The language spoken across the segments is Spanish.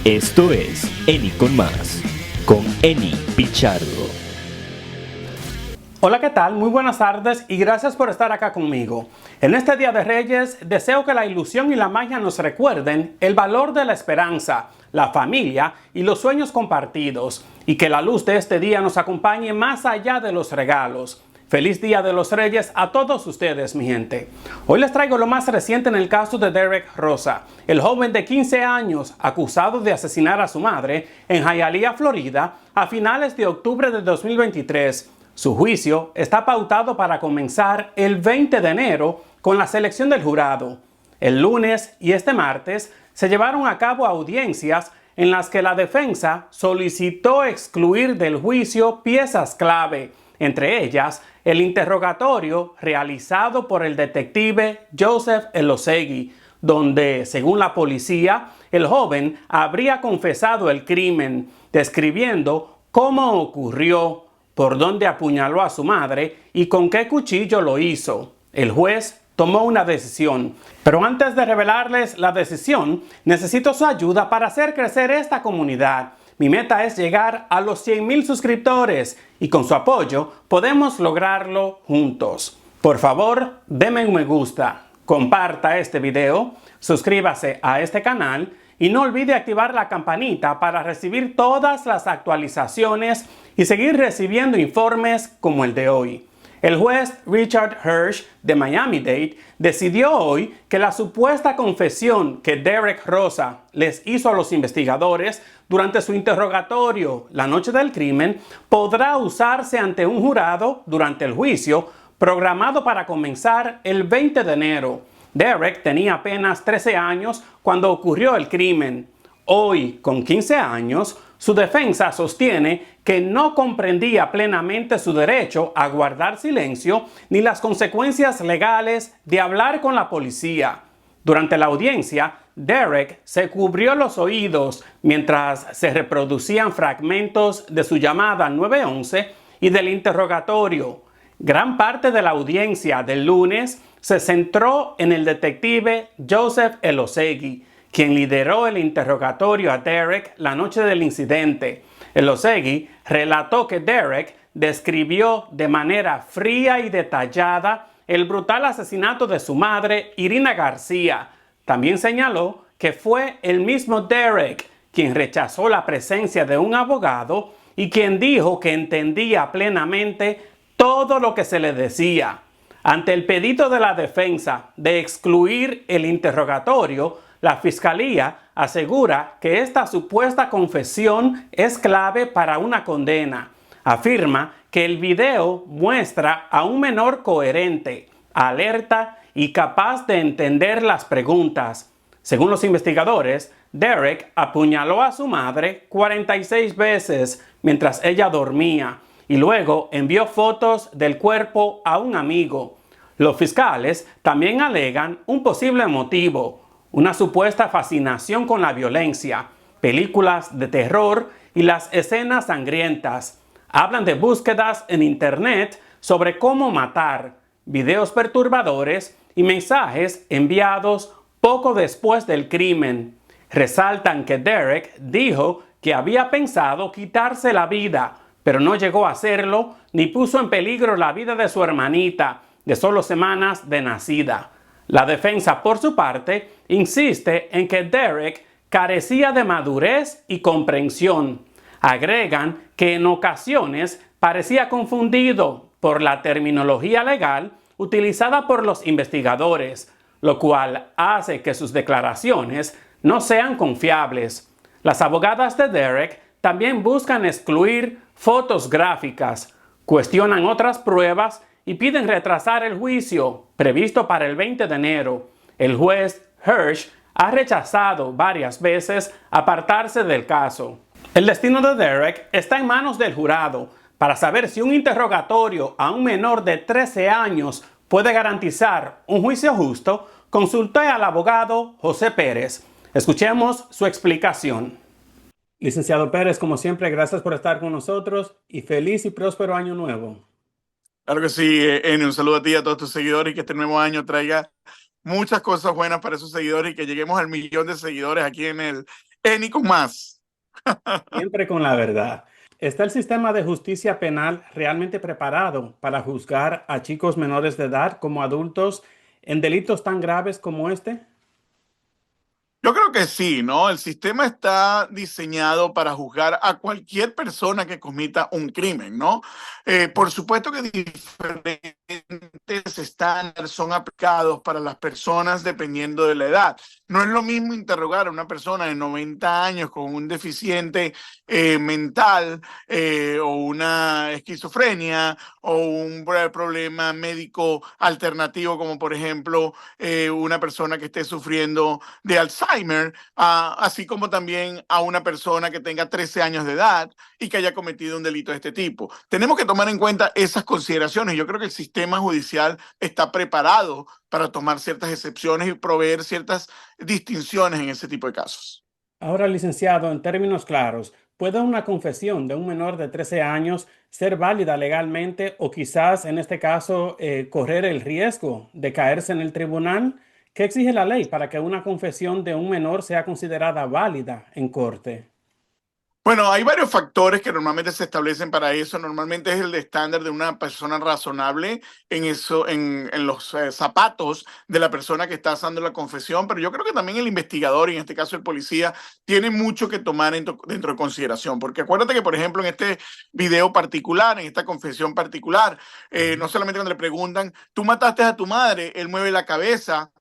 Esto es Eni con Más, con Eni Pichardo. Hola, ¿qué tal? Muy buenas tardes y gracias por estar acá conmigo. En este Día de Reyes, deseo que la ilusión y la magia nos recuerden el valor de la esperanza, la familia y los sueños compartidos, y que la luz de este día nos acompañe más allá de los regalos. Feliz Día de los Reyes a todos ustedes, mi gente. Hoy les traigo lo más reciente en el caso de Derek Rosa, el joven de 15 años acusado de asesinar a su madre en Hialeah, Florida, a finales de octubre de 2023. Su juicio está pautado para comenzar el 20 de enero con la selección del jurado. El lunes y este martes se llevaron a cabo audiencias en las que la defensa solicitó excluir del juicio piezas clave, entre ellas el interrogatorio realizado por el detective Joseph Elosegui, donde, según la policía, el joven habría confesado el crimen, describiendo cómo ocurrió, por dónde apuñaló a su madre y con qué cuchillo lo hizo. El juez tomó una decisión. Pero antes de revelarles la decisión, necesito su ayuda para hacer crecer esta comunidad. Mi meta es llegar a los 100,000 suscriptores y con su apoyo podemos lograrlo juntos. Por favor, denme un me gusta, comparta este video, suscríbase a este canal y no olvide activar la campanita para recibir todas las actualizaciones y seguir recibiendo informes como el de hoy. El juez Richard Hirsch de Miami-Dade decidió hoy que la supuesta confesión que Derek Rosa les hizo a los investigadores durante su interrogatorio la noche del crimen podrá usarse ante un jurado durante el juicio programado para comenzar el 20 de enero. Derek tenía apenas 13 años cuando ocurrió el crimen. Hoy, con 15 años, su defensa sostiene que no comprendía plenamente su derecho a guardar silencio ni las consecuencias legales de hablar con la policía. Durante la audiencia, Derek se cubrió los oídos mientras se reproducían fragmentos de su llamada 911 y del interrogatorio. Gran parte de la audiencia del lunes se centró en el detective Joseph Elosegui, quien lideró el interrogatorio a Derek la noche del incidente. Elosegui relató que Derek describió de manera fría y detallada el brutal asesinato de su madre, Irina García. También señaló que fue el mismo Derek quien rechazó la presencia de un abogado y quien dijo que entendía plenamente todo lo que se le decía. Ante el pedido de la defensa de excluir el interrogatorio, la fiscalía asegura que esta supuesta confesión es clave para una condena. Afirma que el video muestra a un menor coherente, alerta y capaz de entender las preguntas. Según los investigadores, Derek apuñaló a su madre 46 veces mientras ella dormía y luego envió fotos del cuerpo a un amigo. Los fiscales también alegan un posible motivo: una supuesta fascinación con la violencia, películas de terror y las escenas sangrientas. Hablan de búsquedas en internet sobre cómo matar, videos perturbadores y mensajes enviados poco después del crimen. Resaltan que Derek dijo que había pensado quitarse la vida, pero no llegó a hacerlo ni puso en peligro la vida de su hermanita, de solo semanas de nacida. La defensa, por su parte, insiste en que Derek carecía de madurez y comprensión. Agregan que en ocasiones parecía confundido por la terminología legal utilizada por los investigadores, lo cual hace que sus declaraciones no sean confiables. Las abogadas de Derek también buscan excluir fotos gráficas, cuestionan otras pruebas y piden retrasar el juicio previsto para el 20 de enero. El juez Hirsch ha rechazado varias veces apartarse del caso. El destino de Derek está en manos del jurado para saber si un interrogatorio a un menor de 13 años puede garantizar un juicio justo. Consulté al abogado José Pérez. Escuchemos su explicación. Licenciado Pérez, como siempre, gracias por estar con nosotros y feliz y próspero año nuevo. Claro que sí, Eni, un saludo a ti y a todos tus seguidores y que este nuevo año traiga muchas cosas buenas para esos seguidores y que lleguemos al 1,000,000 de seguidores aquí en Eni con más. Siempre con la verdad. ¿Está el sistema de justicia penal realmente preparado para juzgar a chicos menores de edad como adultos en delitos tan graves como este? Yo creo que sí, ¿no? El sistema está diseñado para juzgar a cualquier persona que cometa un crimen, ¿no? Por supuesto que diferentes estándares son aplicados para las personas dependiendo de la edad. No es lo mismo interrogar a una persona de 90 años con un deficiente mental o una esquizofrenia o un problema médico alternativo como por ejemplo una persona que esté sufriendo de Alzheimer, así como también a una persona que tenga 13 años de edad y que haya cometido un delito de este tipo. Tenemos que tomar en cuenta esas consideraciones. Yo creo que el sistema judicial está preparado para tomar ciertas excepciones y proveer ciertas distinciones en ese tipo de casos. Ahora, licenciado, en términos claros, ¿puede una confesión de un menor de 13 años ser válida legalmente o quizás en este caso correr el riesgo de caerse en el tribunal? ¿Qué exige la ley para que una confesión de un menor sea considerada válida en corte? Bueno, hay varios factores que normalmente se establecen para eso. Normalmente es el estándar de una persona razonable en eso, en los zapatos de la persona que está haciendo la confesión, pero yo creo que también el investigador, y en este caso el policía, tiene mucho que tomar dentro de consideración, porque acuérdate que, por ejemplo, en este video particular, en esta confesión particular, no solamente cuando le preguntan, ¿tú mataste a tu madre? Él mueve la cabeza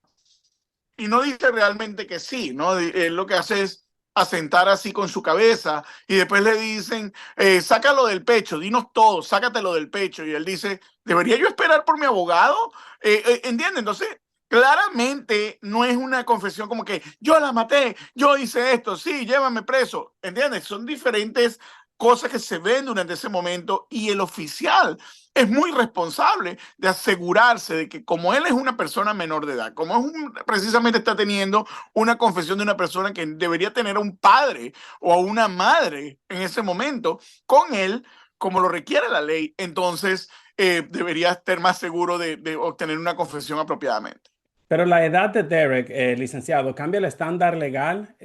y no dice realmente que sí, ¿no? Él lo que hace es asentar así con su cabeza y después le dicen, sácalo del pecho, dinos todo, sácatelo del pecho. Y él dice, ¿debería yo esperar por mi abogado? ¿Entiende? Entonces, claramente no es una confesión como que yo la maté, yo hice esto, sí, llévame preso. ¿Entiendes? Son diferentes cosas que se ven durante ese momento y el oficial es muy responsable de asegurarse de que como él es una persona menor de edad, como precisamente está teniendo una confesión de una persona que debería tener a un padre o a una madre en ese momento con él, como lo requiere la ley, entonces debería estar más seguro de obtener una confesión apropiadamente. Pero la edad de Derek, licenciado, ¿cambia el estándar legal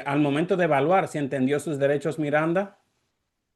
al momento de evaluar si entendió sus derechos Miranda?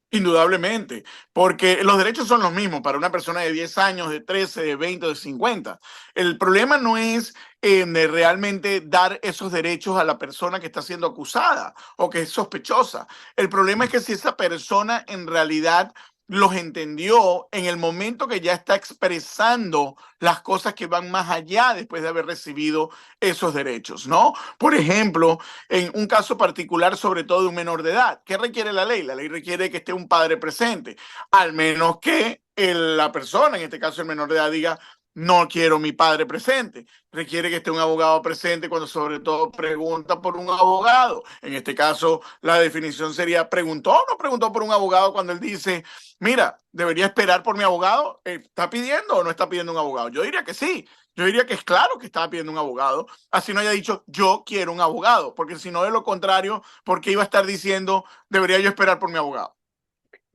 Indudablemente, porque los derechos son los mismos para una persona de 10 años, de 13, de 20 o de 50. El problema no es de realmente dar esos derechos a la persona que está siendo acusada o que es sospechosa. El problema es que si esa persona en realidad los entendió en el momento que ya está expresando las cosas que van más allá después de haber recibido esos derechos, ¿no? Por ejemplo, en un caso particular, sobre todo de un menor de edad. ¿Qué requiere la ley? La ley requiere que esté un padre presente, al menos que la persona, en este caso el menor de edad, diga, no quiero mi padre presente. Requiere que esté un abogado presente cuando sobre todo pregunta por un abogado. En este caso, la definición sería, ¿preguntó o no preguntó por un abogado cuando él dice, mira, debería esperar por mi abogado? ¿Está pidiendo o no está pidiendo un abogado? Yo diría que sí. Yo diría que es claro que estaba pidiendo un abogado, así no haya dicho yo quiero un abogado, porque si no de lo contrario, ¿por qué iba a estar diciendo debería yo esperar por mi abogado?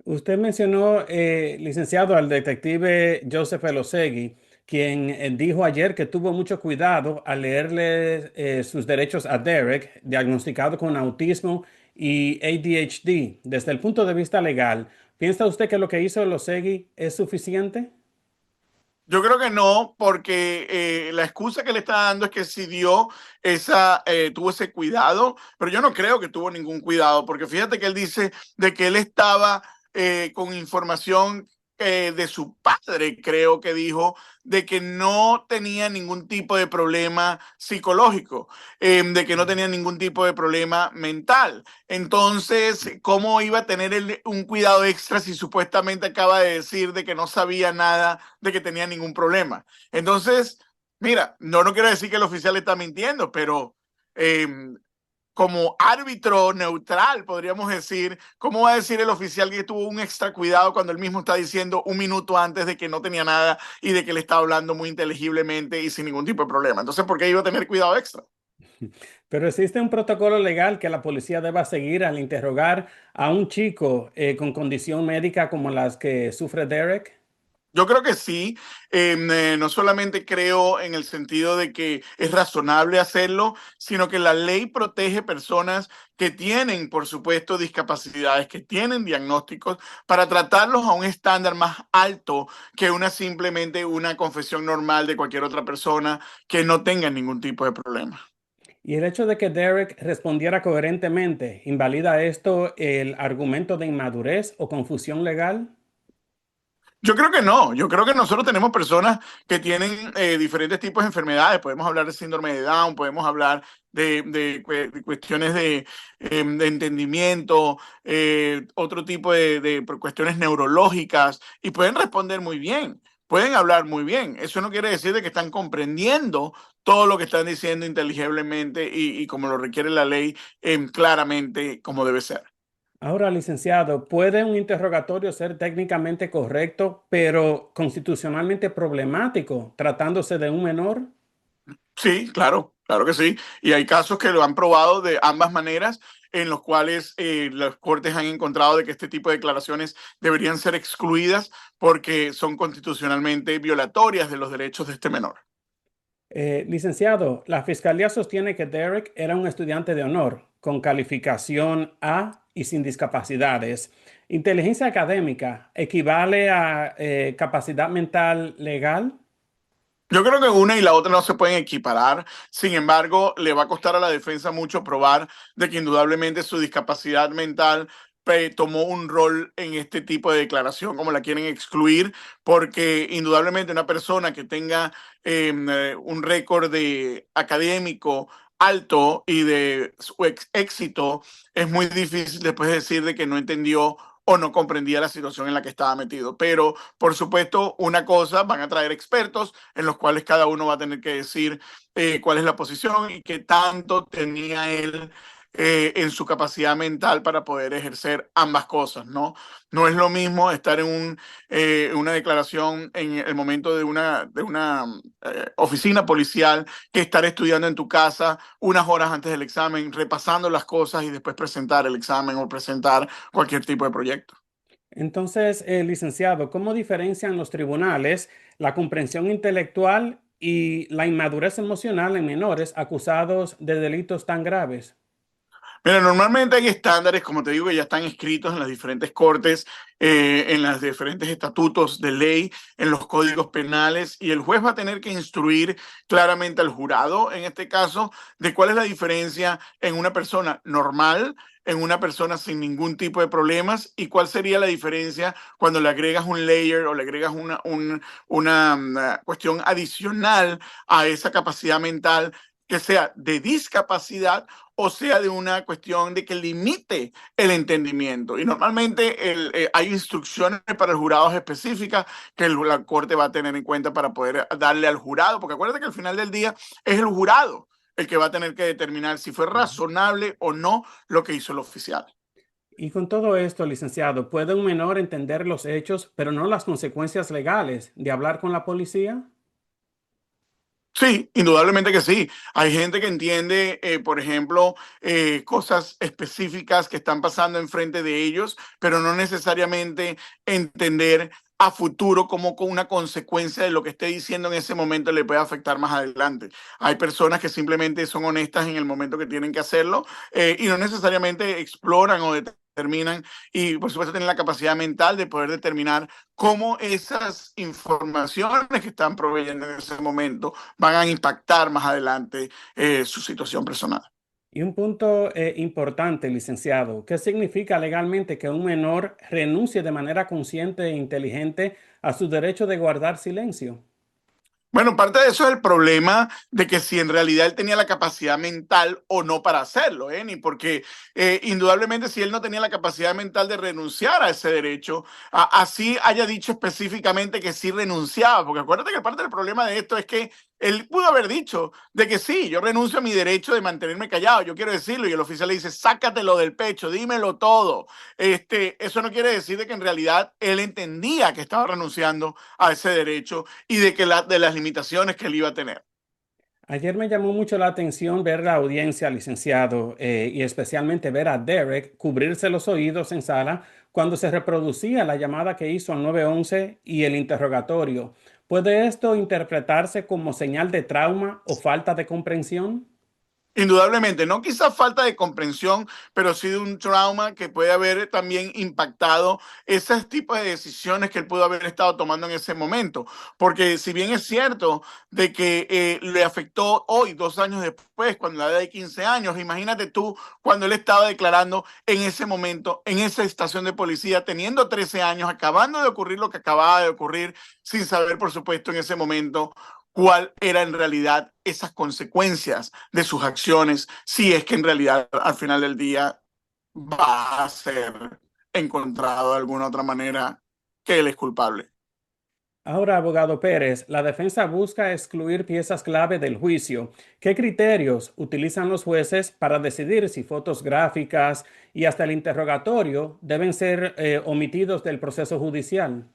Usted mencionó, licenciado, al detective Joseph Elosegui, quien dijo ayer que tuvo mucho cuidado al leerle sus derechos a Derek, diagnosticado con autismo y ADHD. Desde el punto de vista legal, ¿piensa usted que lo que hizo Elosegui es suficiente? Yo creo que no, porque la excusa que le está dando es que si tuvo ese cuidado, pero yo no creo que tuvo ningún cuidado, porque fíjate que él dice de que él estaba con información de su padre, creo que dijo, de que no tenía ningún tipo de problema psicológico, de que no tenía ningún tipo de problema mental. Entonces, ¿cómo iba a tener un cuidado extra si supuestamente acaba de decir de que no sabía nada de que tenía ningún problema? Entonces, mira, no quiero decir que el oficial está mintiendo, pero eh, como árbitro neutral, podríamos decir, ¿cómo va a decir el oficial que tuvo un extra cuidado cuando él mismo está diciendo un minuto antes de que no tenía nada y de que le estaba hablando muy inteligiblemente y sin ningún tipo de problema? Entonces, ¿por qué iba a tener cuidado extra? Pero existe un protocolo legal que la policía deba seguir al interrogar a un chico con condición médica como las que sufre Derek. Yo creo que sí. No solamente creo en el sentido de que es razonable hacerlo, sino que la ley protege personas que tienen, por supuesto, discapacidades, que tienen diagnósticos, para tratarlos a un estándar más alto que simplemente una confesión normal de cualquier otra persona que no tenga ningún tipo de problema. Y el hecho de que Derek respondiera coherentemente, ¿invalida esto el argumento de inmadurez o confusión legal? Yo creo que no, yo creo que nosotros tenemos personas que tienen diferentes tipos de enfermedades, podemos hablar de síndrome de Down, podemos hablar de cuestiones de entendimiento, otro tipo de cuestiones neurológicas, y pueden responder muy bien, pueden hablar muy bien. Eso no quiere decir de que están comprendiendo todo lo que están diciendo inteligiblemente y como lo requiere la ley, claramente como debe ser. Ahora, licenciado, ¿puede un interrogatorio ser técnicamente correcto, pero constitucionalmente problemático, tratándose de un menor? Sí, claro, claro que sí. Y hay casos que lo han probado de ambas maneras, en los cuales las cortes han encontrado de que este tipo de declaraciones deberían ser excluidas porque son constitucionalmente violatorias de los derechos de este menor. Licenciado, la fiscalía sostiene que Derek era un estudiante de honor, con calificación A y sin discapacidades. ¿Inteligencia académica equivale a capacidad mental legal? Yo creo que una y la otra no se pueden equiparar. Sin embargo, le va a costar a la defensa mucho probar de que indudablemente su discapacidad mental tomó un rol en este tipo de declaración, como la quieren excluir, porque indudablemente una persona que tenga un récord de académico alto y de su éxito, es muy difícil después decir de que no entendió o no comprendía la situación en la que estaba metido. Pero, por supuesto, una cosa, van a traer expertos en los cuales cada uno va a tener que decir cuál es la posición y qué tanto tenía él en su capacidad mental para poder ejercer ambas cosas, ¿no? No es lo mismo estar en una declaración en el momento de una oficina policial que estar estudiando en tu casa unas horas antes del examen, repasando las cosas y después presentar el examen o presentar cualquier tipo de proyecto. Entonces, licenciado, ¿cómo diferencian los tribunales la comprensión intelectual y la inmadurez emocional en menores acusados de delitos tan graves? Mira, normalmente hay estándares, como te digo, que ya están escritos en las diferentes cortes, en los diferentes estatutos de ley, en los códigos penales, y el juez va a tener que instruir claramente al jurado, en este caso, de cuál es la diferencia en una persona normal, en una persona sin ningún tipo de problemas, y cuál sería la diferencia cuando le agregas un layer o le agregas una cuestión adicional a esa capacidad mental que sea de discapacidad o sea de una cuestión de que limite el entendimiento. Y normalmente hay instrucciones para el jurado específicas que la corte va a tener en cuenta para poder darle al jurado, porque acuérdate que al final del día es el jurado el que va a tener que determinar si fue razonable o no lo que hizo el oficial. Y con todo esto, licenciado, ¿puede un menor entender los hechos, pero no las consecuencias legales de hablar con la policía? Sí, indudablemente que sí. Hay gente que entiende, por ejemplo, cosas específicas que están pasando enfrente de ellos, pero no necesariamente entender a futuro cómo con una consecuencia de lo que esté diciendo en ese momento le puede afectar más adelante. Hay personas que simplemente son honestas en el momento que tienen que hacerlo y no necesariamente exploran o determinan y por supuesto tienen la capacidad mental de poder determinar cómo esas informaciones que están proveyendo en ese momento van a impactar más adelante su situación personal. Y un punto importante, licenciado, ¿qué significa legalmente que un menor renuncie de manera consciente e inteligente a su derecho de guardar silencio? Bueno, parte de eso es el problema de que si en realidad él tenía la capacidad mental o no para hacerlo, ¿eh? Ni porque indudablemente si él no tenía la capacidad mental de renunciar a ese derecho, así haya dicho específicamente que sí renunciaba, porque acuérdate que parte del problema de esto es que él pudo haber dicho de que sí, yo renuncio a mi derecho de mantenerme callado, yo quiero decirlo, y el oficial le dice, sácatelo del pecho, dímelo todo. Eso no quiere decir de que en realidad él entendía que estaba renunciando a ese derecho y de las limitaciones que él iba a tener. Ayer me llamó mucho la atención ver la audiencia, licenciado, y especialmente ver a Derek cubrirse los oídos en sala cuando se reproducía la llamada que hizo al 911 y el interrogatorio. ¿Puede esto interpretarse como señal de trauma o falta de comprensión? Indudablemente, no quizás falta de comprensión, pero sí de un trauma que puede haber también impactado ese tipo de decisiones que él pudo haber estado tomando en ese momento. Porque si bien es cierto de que le afectó hoy, 2 años después, cuando la edad de 15 años, imagínate tú cuando él estaba declarando en ese momento, en esa estación de policía, teniendo 13 años, acabando de ocurrir lo que acababa de ocurrir, sin saber, por supuesto, en ese momento cuál era en realidad esas consecuencias de sus acciones, si es que en realidad al final del día va a ser encontrado de alguna otra manera que él es culpable. Ahora, abogado Pérez, la defensa busca excluir piezas clave del juicio. ¿Qué criterios utilizan los jueces para decidir si fotos gráficas y hasta el interrogatorio deben ser omitidos del proceso judicial?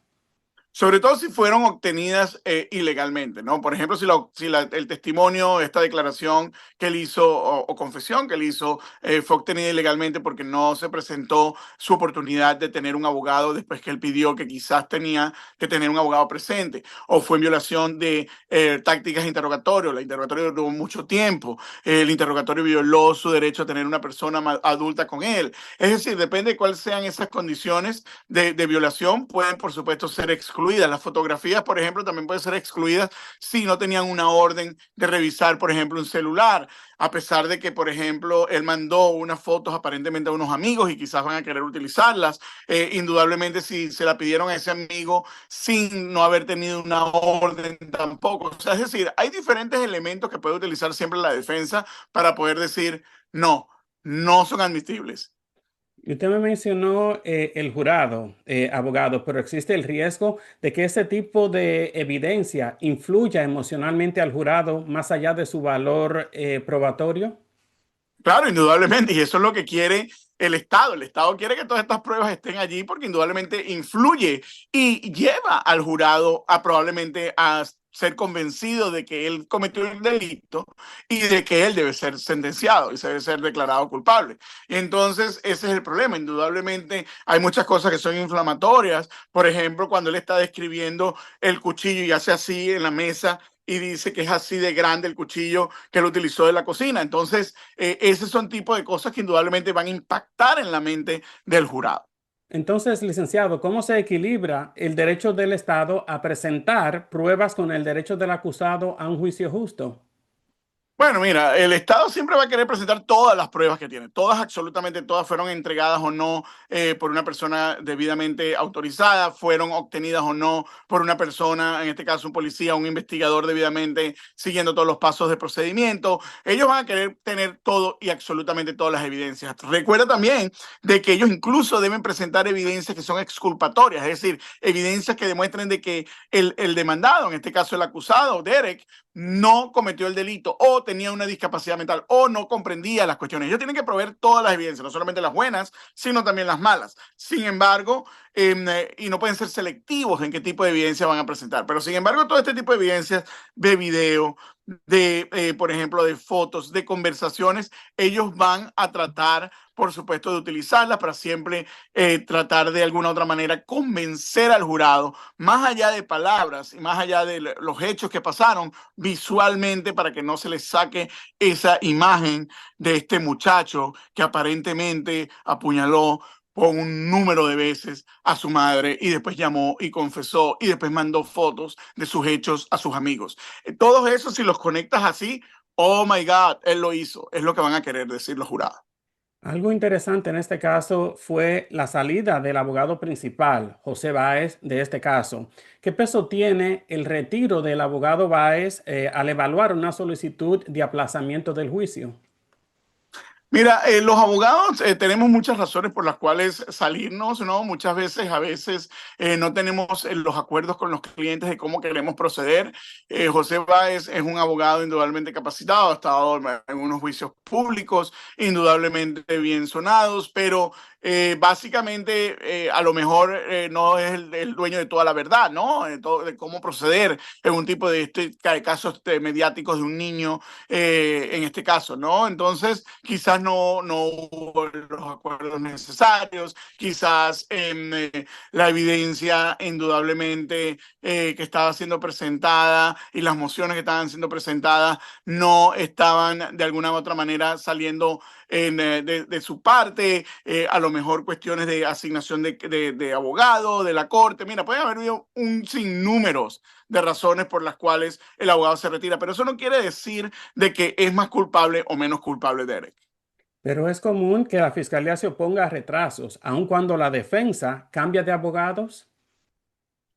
Sobre todo si fueron obtenidas ilegalmente, ¿no? Por ejemplo, el testimonio, esta declaración que él hizo o confesión que él hizo fue obtenida ilegalmente porque no se presentó su oportunidad de tener un abogado después que él pidió que quizás tenía que tener un abogado presente, o fue en violación de tácticas de interrogatorio, el interrogatorio duró mucho tiempo, el interrogatorio violó su derecho a tener una persona adulta con él. Es decir, depende de cuáles sean esas condiciones de violación, pueden por supuesto ser excluidas. Las fotografías, por ejemplo, también pueden ser excluidas si no tenían una orden de revisar, por ejemplo, un celular, a pesar de que, por ejemplo, él mandó unas fotos aparentemente a unos amigos y quizás van a querer utilizarlas. Indudablemente, si se la pidieron a ese amigo sin no haber tenido una orden tampoco. O sea, es decir, hay diferentes elementos que puede utilizar siempre la defensa para poder decir, no, no son admisibles. Y usted me mencionó el jurado, abogado, pero existe el riesgo de que ese tipo de evidencia influya emocionalmente al jurado más allá de su valor probatorio. Claro, indudablemente, y eso es lo que quiere el Estado. El Estado quiere que todas estas pruebas estén allí porque indudablemente influye y lleva al jurado a probablemente a ser convencido de que él cometió el delito y de que él debe ser sentenciado y se debe ser declarado culpable. Y entonces ese es el problema. Indudablemente hay muchas cosas que son inflamatorias. Por ejemplo, cuando él está describiendo el cuchillo y hace así en la mesa y dice que es así de grande el cuchillo que él utilizó en la cocina. Entonces, esos son tipos de cosas que indudablemente van a impactar en la mente del jurado. Entonces, licenciado, ¿cómo se equilibra el derecho del Estado a presentar pruebas con el derecho del acusado a un juicio justo? Bueno, mira, el Estado siempre va a querer presentar todas las pruebas que tiene. Todas, absolutamente todas, fueron entregadas o no por una persona debidamente autorizada, fueron obtenidas o no por una persona, en este caso un policía, un investigador debidamente siguiendo todos los pasos de procedimiento. Ellos van a querer tener todo y absolutamente todas las evidencias. Recuerda también de que ellos incluso deben presentar evidencias que son exculpatorias, es decir, evidencias que demuestren de que el demandado, en este caso el acusado, Derek, no cometió el delito o tenía una discapacidad mental o no comprendía las cuestiones. Ellos tienen que proveer todas las evidencias, no solamente las buenas, sino también las malas. Sin embargo, y no pueden ser selectivos en qué tipo de evidencia van a presentar. Pero sin embargo, todo este tipo de evidencias de video, por ejemplo, de fotos, de conversaciones, ellos van a tratar, por supuesto, de utilizarlas para siempre tratar de alguna otra manera convencer al jurado, más allá de palabras y más allá de los hechos que pasaron, visualmente, para que no se les saque esa imagen de este muchacho que aparentemente apuñaló por un número de veces a su madre y después llamó y confesó y después mandó fotos de sus hechos a sus amigos. Todos esos, si los conectas así, oh my God, él lo hizo, es lo que van a querer decir los jurados. Algo interesante en este caso fue la salida del abogado principal, José Báez, de este caso. ¿Qué peso tiene el retiro del abogado Báez al evaluar una solicitud de aplazamiento del juicio? Mira, los abogados tenemos muchas razones por las cuales salirnos, ¿no? A veces no tenemos los acuerdos con los clientes de cómo queremos proceder. José Báez es un abogado indudablemente capacitado, ha estado en unos juicios públicos, indudablemente bien sonados, pero básicamente a lo mejor no es el dueño de toda la verdad, ¿no? De cómo proceder en un tipo de casos mediáticos de un niño, en este caso, ¿no? Entonces, quizás no hubo los acuerdos necesarios, quizás la evidencia indudablemente que estaba siendo presentada y las mociones que estaban siendo presentadas no estaban de alguna u otra manera saliendo de su parte, a lo mejor cuestiones de asignación de abogado, de la corte. Mira, puede haber un sinnúmero de razones por las cuales el abogado se retira, pero eso no quiere decir de que es más culpable o menos culpable Derek. Pero es común que la fiscalía se oponga a retrasos, aun cuando la defensa cambia de abogados.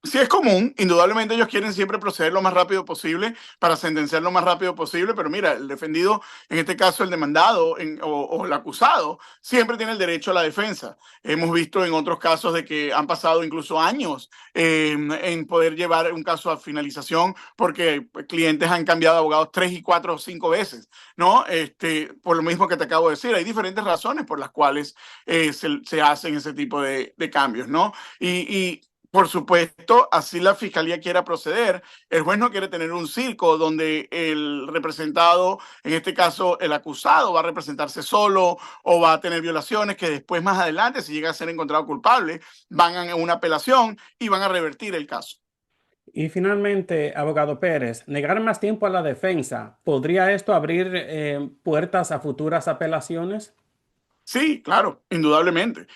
Sí es común, indudablemente ellos quieren siempre proceder lo más rápido posible para sentenciar lo más rápido posible, pero mira, el defendido, en este caso el demandado o el acusado, siempre tiene el derecho a la defensa. Hemos visto en otros casos de que han pasado incluso años en poder llevar un caso a finalización porque clientes han cambiado de abogados 3 y 4 o 5 veces, ¿no? Por lo mismo que te acabo de decir, hay diferentes razones por las cuales se hacen ese tipo de cambios, ¿no? Y por supuesto, así la fiscalía quiera proceder. El juez no quiere tener un circo donde el representado, en este caso el acusado, va a representarse solo o va a tener violaciones que después, más adelante, si llega a ser encontrado culpable, van a una apelación y van a revertir el caso. Y finalmente, abogado Pérez, negar más tiempo a la defensa, ¿podría esto abrir puertas a futuras apelaciones? Sí, claro, indudablemente.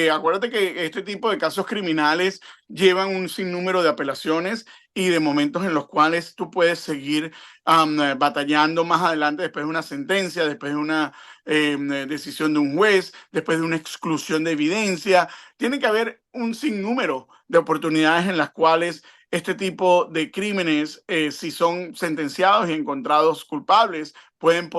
Acuérdate que este tipo de casos criminales llevan un sinnúmero de apelaciones y de momentos en los cuales tú puedes seguir batallando más adelante después de una sentencia, después de una decisión de un juez, después de una exclusión de evidencia. Tiene que haber un sinnúmero de oportunidades en las cuales este tipo de crímenes, si son sentenciados y encontrados culpables, pueden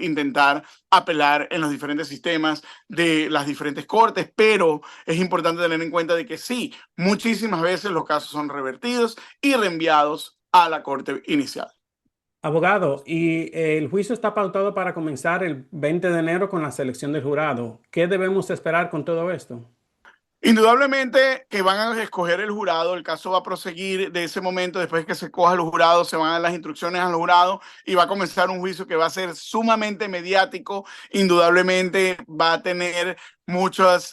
intentar apelar en los diferentes sistemas de las diferentes cortes, pero es importante tener en cuenta de que sí, muchísimas veces los casos son revertidos y reenviados a la corte inicial. Abogado, y el juicio está pautado para comenzar el 20 de enero con la selección del jurado. ¿Qué debemos esperar con todo esto? Indudablemente que van a escoger el jurado, el caso va a proseguir de ese momento, después que se coja los jurados, se van a dar las instrucciones al jurado y va a comenzar un juicio que va a ser sumamente mediático, indudablemente va a tener muchas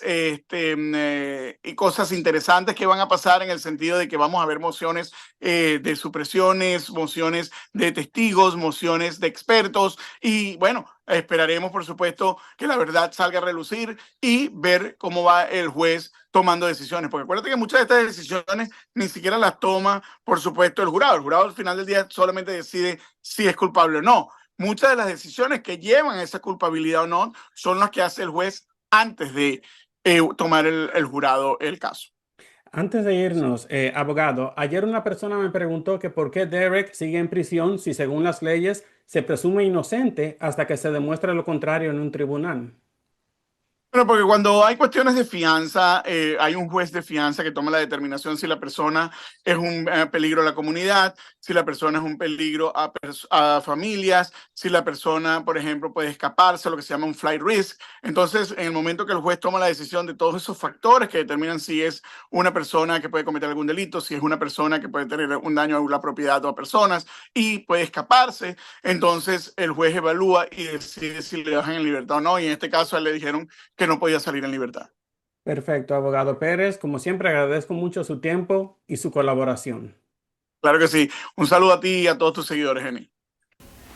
cosas interesantes que van a pasar en el sentido de que vamos a ver mociones de supresiones, mociones de testigos, mociones de expertos y bueno, esperaremos por supuesto que la verdad salga a relucir y ver cómo va el juez tomando decisiones, porque acuérdate que muchas de estas decisiones ni siquiera las toma, por supuesto, el jurado. El jurado al final del día solamente decide si es culpable o no. Muchas de las decisiones que llevan a esa culpabilidad o no son las que hace el juez antes de tomar el jurado el caso. Antes de irnos, abogado, ayer una persona me preguntó que por qué Derek sigue en prisión si según las leyes se presume inocente hasta que se demuestre lo contrario en un tribunal. Bueno, porque cuando hay cuestiones de fianza, hay un juez de fianza que toma la determinación si la persona es un peligro a la comunidad, si la persona es un peligro a familias, si la persona, por ejemplo, puede escaparse, lo que se llama un flight risk. Entonces, en el momento que el juez toma la decisión de todos esos factores que determinan si es una persona que puede cometer algún delito, si es una persona que puede tener un daño a la propiedad o a personas y puede escaparse, entonces el juez evalúa y decide si le dejan en libertad o no. Y en este caso, a él le dijeron que no podía salir en libertad. Perfecto, abogado Pérez. Como siempre, agradezco mucho su tiempo y su colaboración. Claro que sí. Un saludo a ti y a todos tus seguidores, Jenny.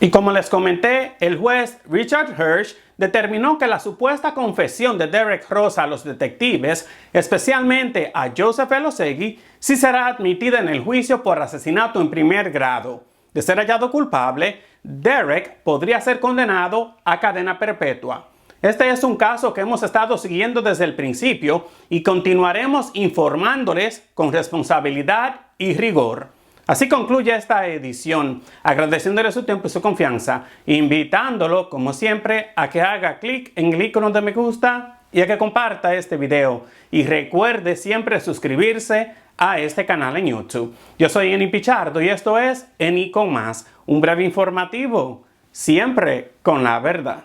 Y como les comenté, el juez Richard Hirsch determinó que la supuesta confesión de Derek Rosa a los detectives, especialmente a Joseph Elosegui, sí será admitida en el juicio por asesinato en primer grado. De ser hallado culpable, Derek podría ser condenado a cadena perpetua. Este es un caso que hemos estado siguiendo desde el principio y continuaremos informándoles con responsabilidad y rigor. Así concluye esta edición, agradeciéndole su tiempo y su confianza, invitándolo, como siempre, a que haga clic en el icono de me gusta y a que comparta este video. Y recuerde siempre suscribirse a este canal en YouTube. Yo soy Eni Pichardo y esto es Eni con Más, un breve informativo, siempre con la verdad.